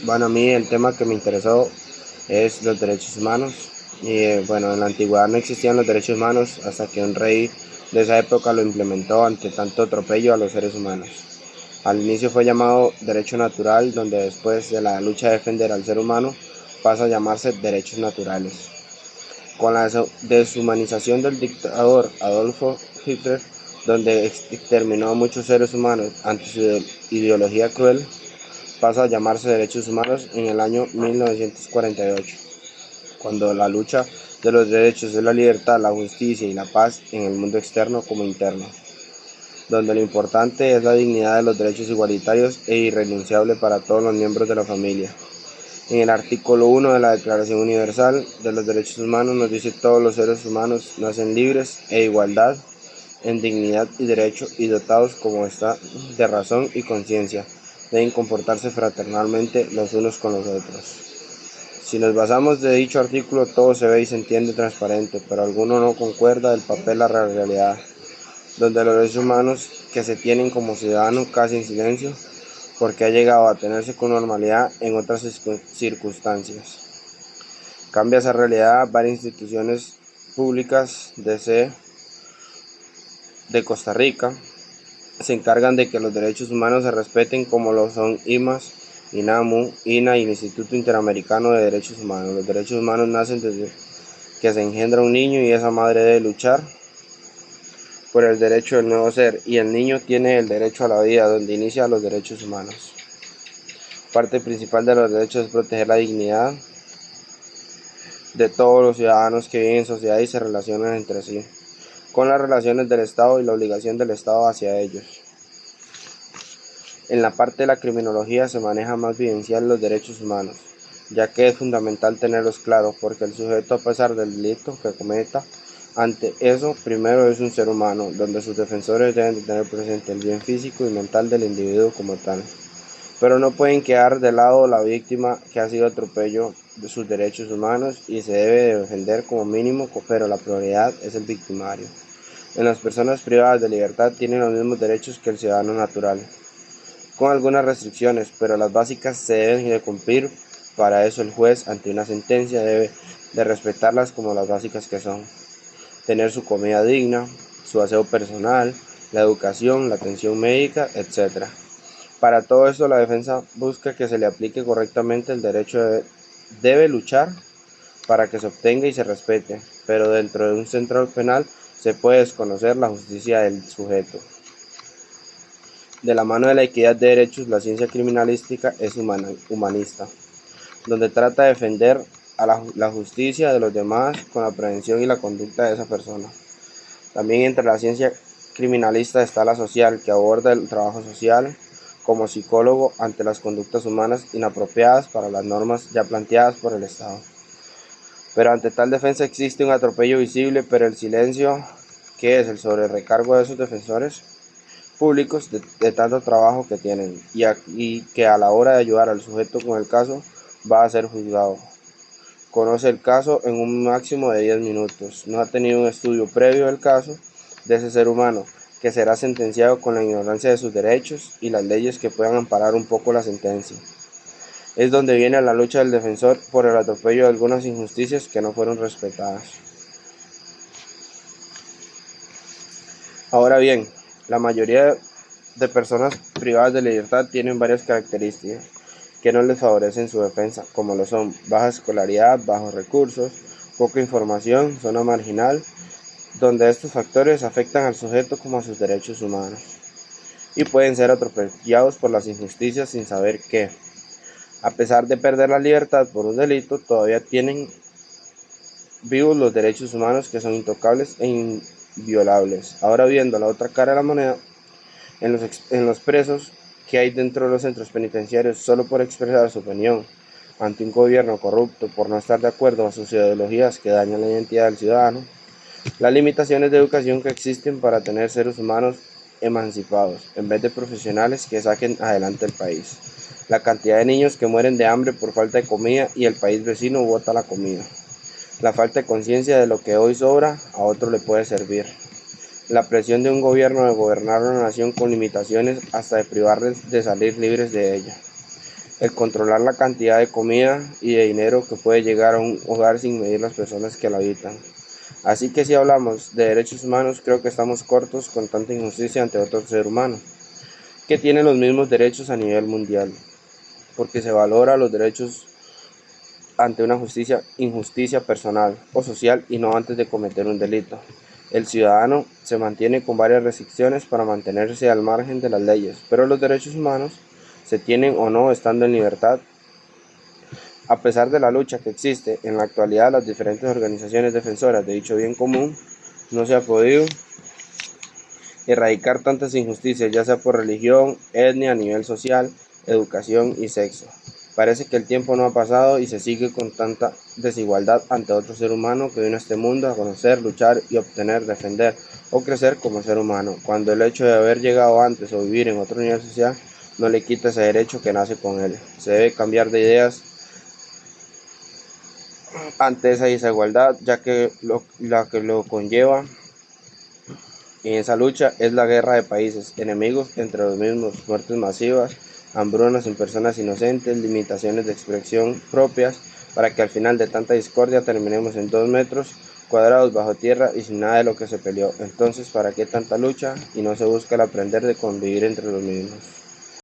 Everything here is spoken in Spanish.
Bueno, a mí el tema que me interesó es los derechos humanos. Bueno, en la antigüedad no existían los derechos humanos hasta que un rey de esa época lo implementó ante tanto atropello a los seres humanos. Al inicio fue llamado derecho natural, donde después de la lucha de defender al ser humano pasa a llamarse derechos naturales. Con la deshumanización del dictador Adolfo Hitler, donde exterminó a muchos seres humanos ante su ideología cruel, pasa a llamarse derechos humanos en el año 1948, cuando la lucha de los derechos de la libertad, la justicia y la paz en el mundo externo como interno, donde lo importante es la dignidad de los derechos igualitarios e irrenunciable para todos los miembros de la familia. En el artículo 1 de la Declaración Universal de los Derechos Humanos nos dice que todos los seres humanos nacen libres e igualdad en dignidad y derecho y dotados como está de razón y conciencia. Deben comportarse fraternalmente los unos con los otros. Si nos basamos de dicho artículo, todo se ve y se entiende transparente, pero alguno no concuerda del papel a la realidad, donde los derechos humanos que se tienen como ciudadanos casi en silencio, porque ha llegado a tenerse con normalidad en otras circunstancias. Cambia esa realidad varias instituciones públicas de Costa Rica se encargan de que los derechos humanos se respeten, como lo son IMAS, INAMU, INA y el Instituto Interamericano de Derechos Humanos. Los derechos humanos nacen desde que se engendra un niño y esa madre debe luchar por el derecho del nuevo ser, y el niño tiene el derecho a la vida, donde inicia los derechos humanos. Parte principal de los derechos es proteger la dignidad de todos los ciudadanos que viven en sociedad y se relacionan entre sí, con las relaciones del Estado y la obligación del Estado hacia ellos. En la parte de la criminología se maneja más vivencial los derechos humanos, ya que es fundamental tenerlos claros, porque el sujeto, a pesar del delito que cometa, ante eso, primero es un ser humano, donde sus defensores deben de tener presente el bien físico y mental del individuo como tal. Pero no pueden quedar de lado la víctima que ha sido atropello de sus derechos humanos y se debe de defender como mínimo, pero la prioridad es el victimario. En las personas privadas de libertad tienen los mismos derechos que el ciudadano natural, con algunas restricciones, pero las básicas se deben de cumplir. Para eso el juez, ante una sentencia, debe de respetarlas como las básicas que son: tener su comida digna, su aseo personal, la educación, la atención médica, etc. Para todo esto, la defensa busca que se le aplique correctamente el derecho, debe luchar para que se obtenga y se respete, pero dentro de un centro penal se puede desconocer la justicia del sujeto. De la mano de la equidad de derechos, la ciencia criminalística es humanista, donde trata de defender a la justicia de los demás con la prevención y la conducta de esa persona. También entre la ciencia criminalista está la social, que aborda el trabajo social como psicólogo ante las conductas humanas inapropiadas para las normas ya planteadas por el Estado. Pero ante tal defensa existe un atropello visible, pero el silencio, que es el sobrerecargo de esos defensores públicos de tanto trabajo que tienen, y que a la hora de ayudar al sujeto con el caso va a ser juzgado. Conoce el caso en un máximo de 10 minutos. No ha tenido un estudio previo del caso de ese ser humano, que será sentenciado con la ignorancia de sus derechos y las leyes que puedan amparar un poco la sentencia. Es donde viene la lucha del defensor por el atropello de algunas injusticias que no fueron respetadas. Ahora bien, la mayoría de personas privadas de libertad tienen varias características que no les favorecen su defensa, como lo son baja escolaridad, bajos recursos, poca información, zona marginal, donde estos factores afectan al sujeto como a sus derechos humanos, y pueden ser atropellados por las injusticias sin saber que, a pesar de perder la libertad por un delito, todavía tienen vivos los derechos humanos, que son intocables e inviolables. Ahora, viendo la otra cara de la moneda, en los presos que hay dentro de los centros penitenciarios solo por expresar su opinión ante un gobierno corrupto, por no estar de acuerdo a sus ideologías que dañan la identidad del ciudadano, las limitaciones de educación que existen para tener seres humanos emancipados, en vez de profesionales que saquen adelante el país, la cantidad de niños que mueren de hambre por falta de comida y el país vecino bota la comida, la falta de conciencia de lo que hoy sobra a otro le puede servir, la presión de un gobierno de gobernar una nación con limitaciones hasta de privarles de salir libres de ella. el controlar la cantidad de comida y de dinero que puede llegar a un hogar sin medir las personas que la habitan. Así que si hablamos de derechos humanos, creo que estamos cortos con tanta injusticia ante otro ser humano, que tiene los mismos derechos a nivel mundial, porque se valora los derechos ante una injusticia personal o social y no antes de cometer un delito. El ciudadano se mantiene con varias restricciones para mantenerse al margen de las leyes, pero los derechos humanos se tienen o no estando en libertad. A pesar de la lucha que existe en la actualidad, las diferentes organizaciones defensoras de dicho bien común, no se ha podido erradicar tantas injusticias, ya sea por religión, etnia, nivel social, educación y sexo. Parece que el tiempo no ha pasado y se sigue con tanta desigualdad ante otro ser humano que vino a este mundo a conocer, luchar y obtener, defender o crecer como ser humano, cuando el hecho de haber llegado antes o vivir en otro nivel social no le quita ese derecho que nace con él. Se debe cambiar de ideas ante esa desigualdad, ya que la que lo conlleva en esa lucha es la guerra de países, enemigos entre los mismos, muertes masivas, hambrunas en personas inocentes, limitaciones de expresión propias, para que al final de tanta discordia terminemos en 2 metros cuadrados bajo tierra y sin nada de lo que se peleó. Entonces, ¿para qué tanta lucha? Y no se busca el aprender de convivir entre los mismos.